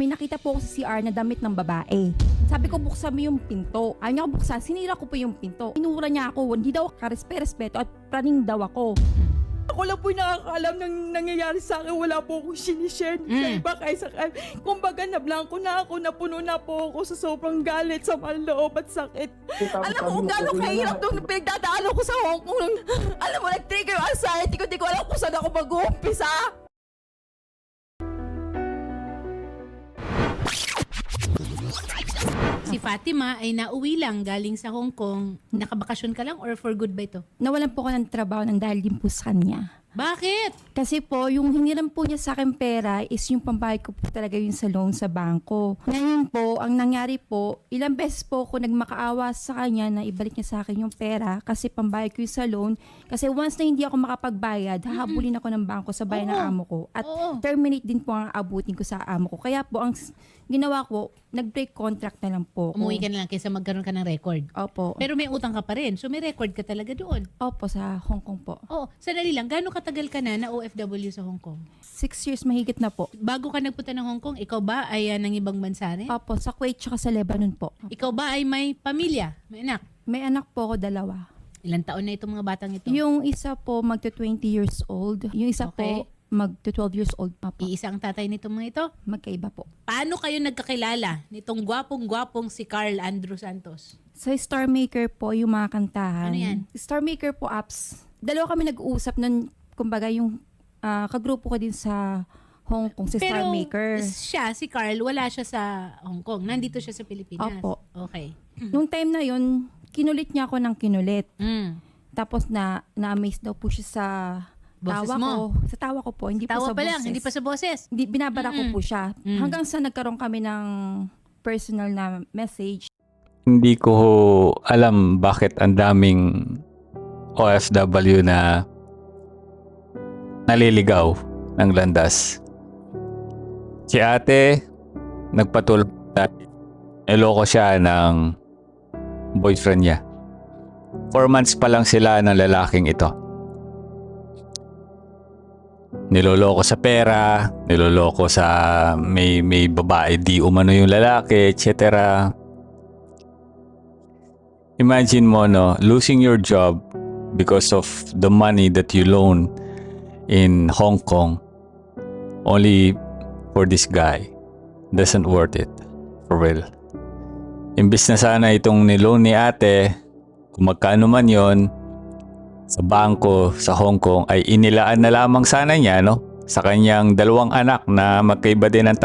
may nakita po ako sa CR na damit ng babae. Sabi ko, buksan mo yung pinto. Ayaw niya ako buksan, sinira ko po yung pinto. Inura niya ako, hindi daw karespeto at praning daw ako. Ako lang po yung nakakaalam ng nangyayari sa akin. Wala po akong sinishare sa iba kaysa kumbaga nablangko na ako, napuno na po ako sa sobrang galit, sa loob at sakit. Alam mo kung gano'ng kahirap nung pinagdadaanan ko sa Hong Kong. Alam mo, nag-trigger yung anxiety ko, di ko alam kung saan ako mag-uumpisa. Si Fatima ay nauwi lang galing sa Hong Kong. Nakabakasyon ka lang or for good ba ito? Nawalan po ako ng trabaho nang dahil din po sa kanya. Bakit? Kasi po, yung hiniram po niya sa akin pera is yung pambayad ko po talaga yung sa loan sa bangko. Ngayon po, ang nangyari po, ilang beses po ako nagmakaawa sa kanya na ibalik niya sa akin yung pera kasi pambayad ko yung sa loan. Kasi once na hindi ako makapagbayad, hahabulin ako ng bangko sa bayan ng amo ko. At terminate din po ang abutin ko sa amo ko. Kaya po, ang ginawa ko, nag-break contract na lang po. Umuwi ka na lang kaysa magkaroon ka ng record. Opo. Pero may utang ka pa rin. So may record ka talaga doon. Opo, sa Hong Kong po. Oo. Sandali lang. Gaano katagal ka na OFW sa Hong Kong? 6 years mahigit na po. Bago ka nagpunta ng Hong Kong, ikaw ba ay ng ibang bansa rin? Opo, sa Kuwait tsaka sa Lebanon po. Ikaw ba ay may pamilya? May anak? May anak po ako 2. Ilang taon na itong mga batang ito? Yung isa po magto-20 years old. Yung isa Okay. po magto-12 years old pa po. Iisa ang tatay nitong mga ito? Magkaiba po. Paano kayo nagkakilala nitong gwapong-gwapong si Carl Andrew Santos? Sa Star Maker po, yung mga kantahan. Ano yan? Star Maker po apps. Dalawa kami nag-uusap nun, kumbaga yung kagrupo ko din sa Hong Kong, si Star Maker. Siya, si Carl, wala siya sa Hong Kong. Nandito siya sa Pilipinas. Opo. Okay. Nung time na yun, kinulit niya ako ng kinulit. Mm. Tapos na-amaze daw po siya sa Boses tawa mo? ko. Sa tawa ko po, hindi Tawa po sa pa lang, boses. hindi pa sa boses. Hindi, binabara ko po siya. Mm. Hanggang sa nagkaroon kami ng personal na message. Hindi ko alam bakit ang daming OFW na naliligaw ng landas. Si ate, nagpatulog na niloko siya ng boyfriend niya. 4 months pa lang sila ng lalaking ito. Niloloko sa pera, niloloko sa may babae di umano yung lalaki, etc. Imagine mo, no, losing your job because of the money that you loan in Hong Kong only for this guy. Doesn't worth it. For real. Imbis na sana itong niloan ni ate, kung magkano man yon sa bangko sa Hong Kong, ay inilaan na lamang sana niya, no, sa kanyang 2 anak na magkaiba din ng